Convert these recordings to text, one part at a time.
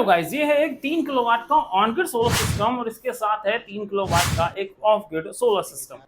Hello guys, ये है एक 3 किलोवाट का ऑन ग्रिड सोलर सिस्टम और इसके साथ है 3 किलोवाट का एक ऑफ ग्रिड सोलर सिस्टम।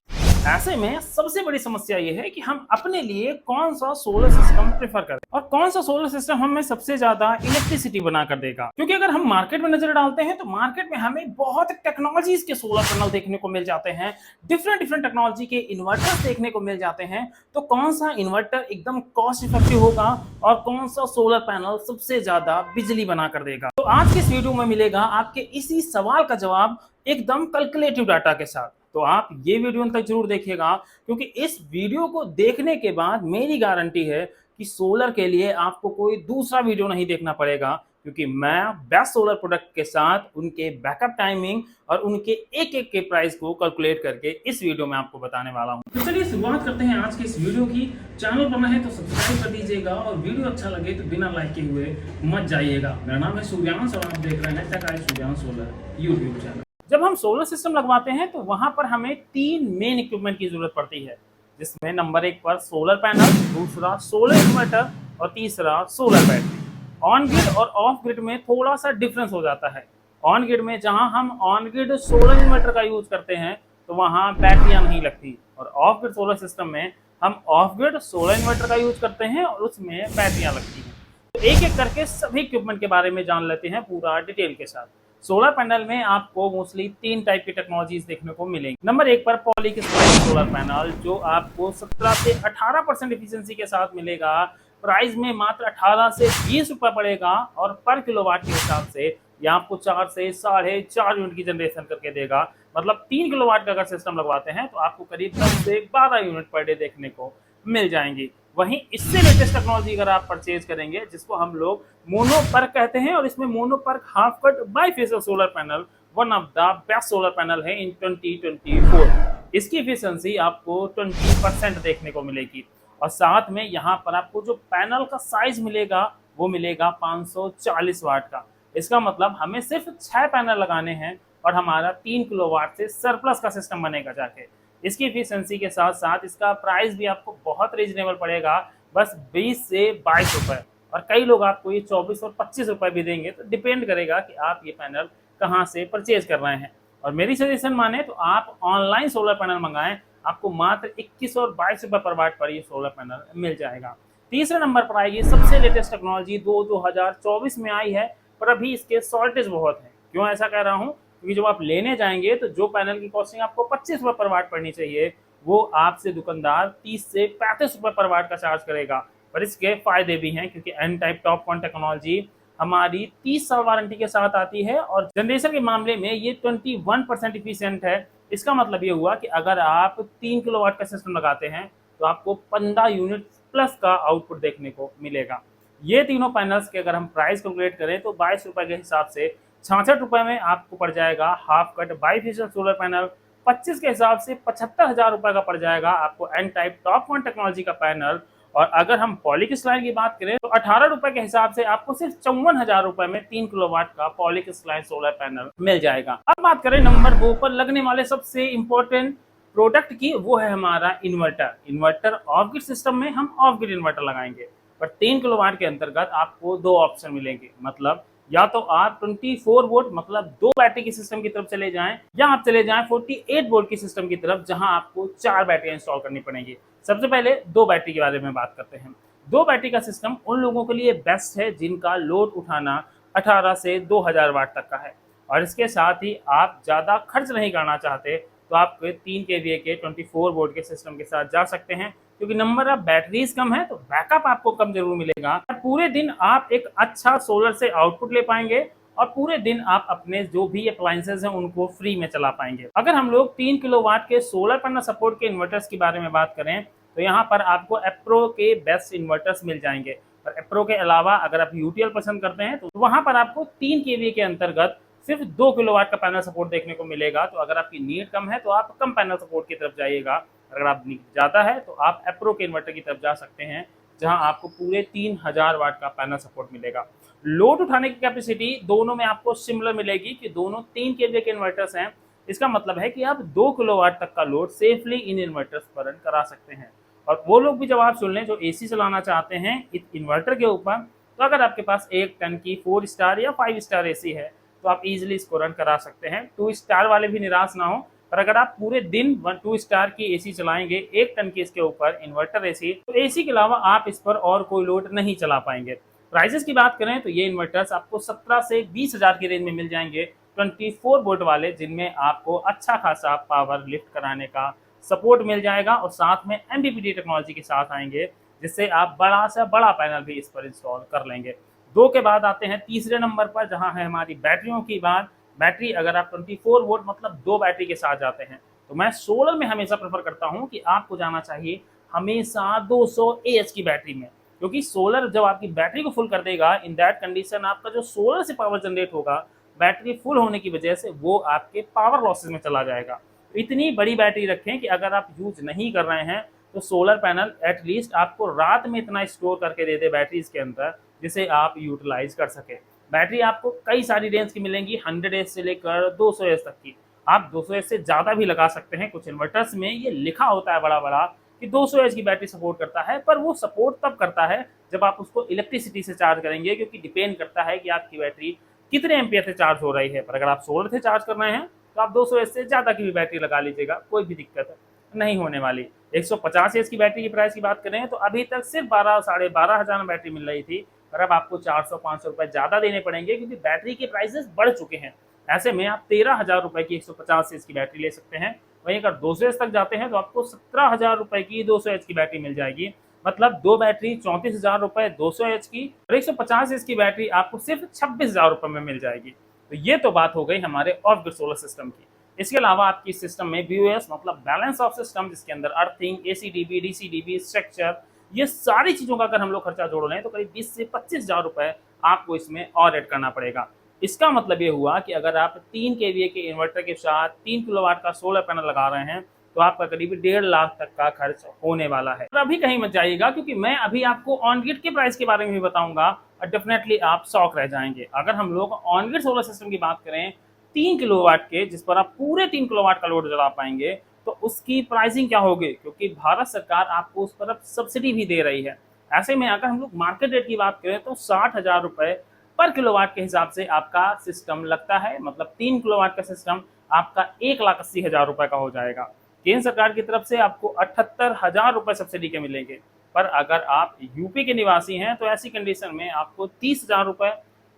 ऐसे में सबसे बड़ी समस्या ये है कि हम अपने लिए कौन सा सोलर सिस्टम प्रेफर करें और कौन सा सोलर सिस्टम हमें सबसे ज्यादा इलेक्ट्रिसिटी बना कर देगा। क्योंकि अगर हम मार्केट में नजर डालते हैं तो मार्केट में हमें बहुत टेक्नोलॉजीज के सोलर पैनल देखने को मिल जाते हैं, डिफरेंट डिफरेंट टेक्नोलॉजी के इन्वर्टर्स देखने को मिल जाते हैं। तो कौन सा इन्वर्टर एकदम कॉस्ट इफेक्टिव होगा और कौन सा सोलर पैनल सबसे ज्यादा बिजली बना कर देगा, तो आज के इस वीडियो में मिलेगा आपके इसी सवाल का जवाब एकदम कैलकुलेटिव डाटा के साथ। तो आप ये वीडियो अंत तक जरूर देखिएगा, क्योंकि इस वीडियो को देखने के बाद मेरी गारंटी है कि सोलर के लिए आपको कोई दूसरा वीडियो नहीं देखना पड़ेगा, क्योंकि मैं बेस्ट सोलर प्रोडक्ट के साथ उनके बैकअप टाइमिंग और उनके एक एक के प्राइस को कैलकुलेट करके इस वीडियो में आपको बताने वाला हूं। तो चलिए शुरुआत करते हैं आज के इस वीडियो की। चैनल पर नए हैं तो सब्सक्राइब कर दीजिएगा और वीडियो अच्छा लगे तो बिना लाइक किए हुए मत जाइएगा। मेरा नाम है सूर्यांश और आप देख रहे हैं tech eye Suryansh solar YouTube channel. जब हम सोलर सिस्टम लगवाते हैं तो वहां पर हमें 3 मेन इक्विपमेंट की जरूरत पड़ती है, जिसमें नंबर 1 पर सोलर पैनल, दूसरा सोलर इन्वर्टर और तीसरा सोलर बैटरी। ऑन ग्रिड और ऑफ ग्रिड में थोड़ा सा डिफरेंस हो जाता है। ऑन ग्रिड में जहां हम ऑन ग्रिड सोलर इन्वर्टर का यूज करते हैं तो वहां बैटरियां नहीं लगती, और ऑफ ग्रिड सोलर सिस्टम में हम ऑफ ग्रिड सोलर इन्वर्टर का यूज करते हैं और उसमें बैटरियां लगती हैं। तो एक एक करके सभी इक्विपमेंट के बारे में जान लेते हैं पूरा डिटेल के साथ। सोलर पैनल में आपको मोस्टली 3 टाइप की टेक्नोलॉजीज देखने को मिलेंगी। नंबर 1 पर पॉलीक्रिस्टलाइन सोलर पैनल, जो आपको 17 से 18% एफिशिएंसी के साथ मिलेगा। प्राइस में मात्र 18 से 20 रुपए पड़ेगा और पर किलोवाट के हिसाब से यह आपको 4 से 4.5 यूनिट की जनरेशन करके देगा। मतलब 3 किलोवाट का अगर सिस्टम लगवाते हैं तो आपको करीब 10 से 12 यूनिट पर डे देखने को मिल जाएंगी। वहीं इससे लेटेस्ट टेक्नोलॉजी अगर आप परचेज करेंगे, जिसको हम लोग मोनो पर्क कहते हैं, और इसमें mono perc half cut bifacial solar panel one of the best solar panel है इन 2024। इसकी एफिशिएंसी आपको 20% देखने को मिलेगी और साथ में यहाँ पर आपको जो पैनल का साइज मिलेगा वो मिलेगा 540 वाट का। इसका मतलब हमें सिर्फ 6 पैनल लगाने हैं और हमारा 3 किलोवाट से सरप्लस का सिस्टम बनेगा जाके। इसकी एफिशिएंसी के साथ साथ इसका प्राइस भी आपको बहुत रीजनेबल पड़ेगा, बस 20 से 22 रुपए, और कई लोग आपको ये 24 और 25 रुपए भी देंगे। तो डिपेंड करेगा कि आप ये पैनल कहाँ से परचेज कर रहे हैं। और मेरी सजेशन माने तो आप ऑनलाइन सोलर पैनल मंगाएं, आपको मात्र 21 और 22 रुपए पर वाट पर ये सोलर पैनल मिल जाएगा। तीसरे नंबर पर आएगी सबसे लेटेस्ट टेक्नोलॉजी 2024 में आई है, पर अभी इसके शॉर्टेज बहुत है। क्यों ऐसा कह रहा हूँ? क्योंकि जब आप लेने जाएंगे तो जो पैनल की कॉस्टिंग आपको 25 रुपए पर वाट पड़नी चाहिए, वो आपसे दुकानदार 30 से 35 रुपए पर वाट का चार्ज करेगा। पर इसके फायदे भी हैं, क्योंकि एन टाइप टॉपकॉन टेक्नोलॉजी हमारी 30 साल वारंटी के साथ आती है और जनरेशन के मामले में ये 21% इफिशिएंट है। इसका मतलब ये हुआ कि अगर आप 3 किलोवाट का सिस्टम लगाते हैं तो आपको 15 यूनिट प्लस का आउटपुट देखने को मिलेगा। ये तीनों पैनल्स के अगर हम प्राइस कैलकुलेट करें तो 22 रुपए के हिसाब से 66 रुपए में आपको पड़ जाएगा half cut bifacial solar panel. 25 के हिसाब से 75,000 रुपए का पड़ जाएगा आपको एन टाइप टॉपकॉन टेक्नोलॉजी का पैनल। और अगर हम पॉलीक्रिस्टलाइन की बात करें तो 18 रुपए के हिसाब से आपको सिर्फ 54,000 रुपए में 3 किलोवाट का पॉलीक्रिस्टलाइन सोलर पैनल मिल जाएगा। अब बात करें नंबर 2 पर लगने वाले सबसे इंपॉर्टेंट प्रोडक्ट की, वो है हमारा inverter. Inverter of grid system में हम ऑफ ग्रिड इन्वर्टर लगाएंगे, पर 3 किलोवाट के अंतर्गत आपको 2 ऑप्शन मिलेंगे। मतलब या तो आप 24 वोल्ट मतलब 2 बैटरी की सिस्टम की तरफ चले जाएं, या आप चले जाएं 48 वोल्ट की सिस्टम की तरफ, जहां आपको 4 बैटरी इंस्टॉल करनी पड़ेंगी। सबसे पहले 2 बैटरी के बारे में बात करते हैं। 2 बैटरी का सिस्टम उन लोगों के लिए बेस्ट है जिनका लोड उठाना 18 से 2000 वाट तक का है, और इसके साथ ही आप ज़्यादा खर्च नहीं करना चाहते तो आप 3 kVA के 24 वोल्ट के सिस्टम के साथ जा सकते हैं, क्योंकि नंबर ऑफ बैटरीज कम है तो बैकअप आपको कम जरूर मिलेगा। और पूरे दिन आप एक अच्छा सोलर से आउटपुट ले पाएंगे और पूरे दिन आप अपने जो भी अप्लायंसेस हैं उनको फ्री में चला पाएंगे। अगर हम लोग 3 किलोवाट के सोलर पैनल सपोर्ट के इन्वर्टर्स के बारे में बात करें तो यहाँ पर आपको एप्रो के बेस्ट इन्वर्टर्स मिल जाएंगे। और एप्रो के अलावा अगर आप यूटीएल पसंद करते हैं तो वहाँ पर आपको 3 kVA के अंतर्गत सिर्फ 2 किलोवाट का पैनल सपोर्ट देखने को मिलेगा। तो अगर आपकी नीड कम है तो आप कम पैनल सपोर्ट की तरफ जाइएगा, अगर आप नीड ज़्यादा है तो आप एप्रो के इन्वर्टर की तरफ जा सकते हैं, जहां आपको पूरे 3000 वाट का पैनल सपोर्ट मिलेगा। लोड उठाने की कैपेसिटी दोनों में आपको सिमिलर मिलेगी कि दोनों 3 kVA के इन्वर्टर्स हैं। इसका मतलब है कि आप 2 किलोवाट तक का लोड सेफली इन इन्वर्टर्स पर रन करा सकते हैं। और वो लोग भी जब आप सुन लें जो एसी चलाना चाहते हैं इस इन्वर्टर के ऊपर, तो अगर आपके पास 1 टन की 4 स्टार या 5 स्टार एसी है तो आप इजीली इसको रन करा सकते हैं। 2 स्टार वाले भी निराश ना हो, पर अगर आप पूरे दिन 2 स्टार की एसी चलाएंगे 1 टन की इसके ऊपर इन्वर्टर एसी, तो एसी के अलावा आप इस पर और कोई लोड नहीं चला पाएंगे। प्राइसेस की बात करें तो ये इन्वर्टर्स आपको 17 से 20,000 की रेंज में मिल जाएंगे 24 वोल्ट वाले, जिनमें आपको अच्छा खासा पावर लिफ्ट कराने का सपोर्ट मिल जाएगा और साथ में एमपीपीटी टेक्नोलॉजी के साथ आएंगे, जिससे आप बड़ा से बड़ा पैनल भी इस पर इंस्टॉल कर लेंगे। 2 के बाद आते हैं तीसरे नंबर पर, जहां है हमारी बैटरियों की बात। बैटरी अगर आप 24 वोल्ट मतलब 2 बैटरी के साथ जाते हैं तो मैं सोलर में हमेशा प्रेफर करता हूं कि आपको जाना चाहिए हमेशा 200 एएच की बैटरी में, क्योंकि सोलर जब आपकी बैटरी को फुल कर देगा, इन दैट कंडीशन आपका जो सोलर से पावर जनरेट होगा बैटरी फुल होने की वजह से वो आपके पावर लॉसेस में चला जाएगा। तो इतनी बड़ी बैटरी रखें कि अगर आप यूज नहीं कर रहे हैं तो सोलर पैनल एटलीस्ट आपको रात में इतना स्टोर करके दे दे बैटरीज के अंदर, जिसे आप यूटिलाइज कर सके। बैटरी आपको कई सारी रेंज की मिलेंगी, 100 एच से लेकर 200 एच तक की। आप 200 एच से ज़्यादा भी लगा सकते हैं। कुछ इन्वर्टर्स में ये लिखा होता है बड़ा बड़ा कि 200 एच की बैटरी सपोर्ट करता है, पर वो सपोर्ट तब करता है जब आप उसको इलेक्ट्रिसिटी से चार्ज करेंगे, क्योंकि डिपेंड करता है कि आपकी बैटरी कितने एम्पियर से चार्ज हो रही है। पर अगर आप सोलर से चार्ज कर रहे हैं तो आप 200 एच से ज़्यादा की भी बैटरी लगा लीजिएगा, कोई भी दिक्कत नहीं होने वाली। 150 एच की बैटरी की प्राइस की बात करें तो अभी तक सिर्फ 12 साढ़े 12 हज़ार में बैटरी मिल रही थी, पर अब आपको 400-500 रुपए ज़्यादा देने पड़ेंगे, क्योंकि बैटरी के प्राइसेस बढ़ चुके हैं। ऐसे में आप 13,000 रुपए की 150 एच की बैटरी ले सकते हैं। वहीं अगर 200 एच तक जाते हैं तो आपको 17,000 रुपए की 200 एच की बैटरी मिल जाएगी। मतलब 2 बैटरी 34,000 रुपए 200 एच की, और 150 एच की बैटरी आपको सिर्फ 26,000 रुपए में मिल जाएगी। तो ये तो बात हो गई हमारे ऑफ ग्रिड सोलर सिस्टम की। इसके अलावा आपकी सिस्टम में बीओएस मतलब बैलेंस ऑफ सिस्टम, जिसके अंदर अर्थिंग, एसीडीबी, डीसीडीबी, स्ट्रक्चर, ये सारी चीज़ों का अगर हम लोग खर्चा जोड़ लें तो करीब 20 से 25,000 रुपए आपको इसमें और ऐड करना पड़ेगा। इसका मतलब ये हुआ कि अगर आप 3 केवीए के इन्वर्टर के साथ 3 किलोवाट का सोलर पैनल लगा रहे हैं तो आपका करीब 1.5 लाख तक का खर्च होने वाला है। और अभी कहीं मत जाइएगा, क्योंकि मैं अभी आपको ऑन ग्रिड के प्राइस के बारे में भी बताऊंगा और डेफिनेटली आप शॉक रह जाएंगे। अगर हम लोग ऑन ग्रिड सोलर सिस्टम की बात करें 3 किलोवाट के, जिस पर आप पूरे 3 किलोवाट का लोड चला पाएंगे, तो उसकी प्राइसिंग क्या होगी, क्योंकि भारत सरकार आपको उस पर अब सब्सिडी भी दे रही है। ऐसे में अगर हम लोग मार्केट रेट की बात करें तो 60,000 रुपए पर किलोवाट के हिसाब से आपका सिस्टम लगता है। मतलब 3 किलोवाट का सिस्टम आपका 1,80,000 रुपए का हो जाएगा। केंद्र सरकार की तरफ से आपको 78,000 रुपए सब्सिडी के मिलेंगे। पर अगर आप यूपी के निवासी हैं तो ऐसी कंडीशन में आपको 30,000 रुपए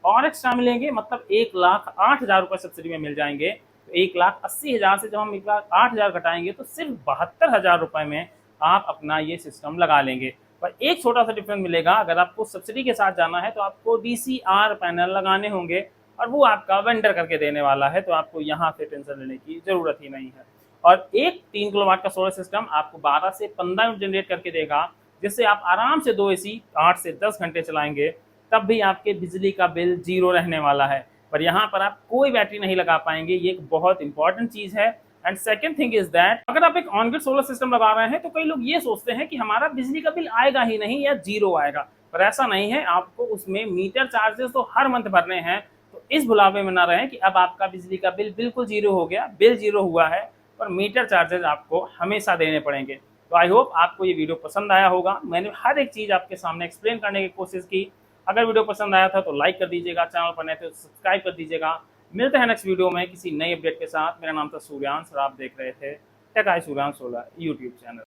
और एक्स्ट्रा मिलेंगे, मतलब 1,08,000 रुपए सब्सिडी में मिल जाएंगे। तो 1,80,000 से जब हम 1,08,000 घटाएंगे तो सिर्फ 72,000 रुपए में आप अपना ये सिस्टम लगा लेंगे। पर एक छोटा सा डिफरेंस मिलेगा, अगर आपको सब्सिडी के साथ जाना है तो आपको डीसीआर पैनल लगाने होंगे और वो आपका वेंडर करके देने वाला है, तो आपको यहाँ से टेंशन लेने की जरूरत ही नहीं है। और एक 3 किलोवाट का सोलर सिस्टम आपको 12 से 15 यूनिट जनरेट करके देगा, जिससे आप आराम से 2 एसी 8 से 10 घंटे चलाएंगे, तब भी आपके बिजली का बिल जीरो रहने वाला है। पर यहाँ पर आप कोई बैटरी नहीं लगा पाएंगे, ये एक बहुत इंपॉर्टेंट चीज़ है। And second thing is that अगर आप एक ऑन ग्रिड सोलर सिस्टम लगा रहे हैं तो कई लोग ये सोचते हैं कि हमारा बिजली का बिल आएगा ही नहीं या जीरो आएगा, पर ऐसा नहीं है। आपको उसमें मीटर चार्जेस तो हर मंथ भरने हैं, तो इस भुलावे में ना रहें कि अब आपका बिजली का बिल बिल्कुल जीरो हो गया। बिल जीरो हुआ है पर मीटर चार्जेस आपको हमेशा देने पड़ेंगे। तो आई होप आपको ये वीडियो पसंद आया होगा। मैंने हर एक चीज़ आपके सामने एक्सप्लेन करने की कोशिश की। अगर वीडियो पसंद आया था तो लाइक कर दीजिएगा, चैनल पर नए तो सब्सक्राइब कर दीजिएगा। मिलते हैं नेक्स्ट वीडियो में किसी नई अपडेट के साथ। मेरा नाम था सूर्यांश और आप देख रहे थे tech eye Suryansh solar YouTube channel.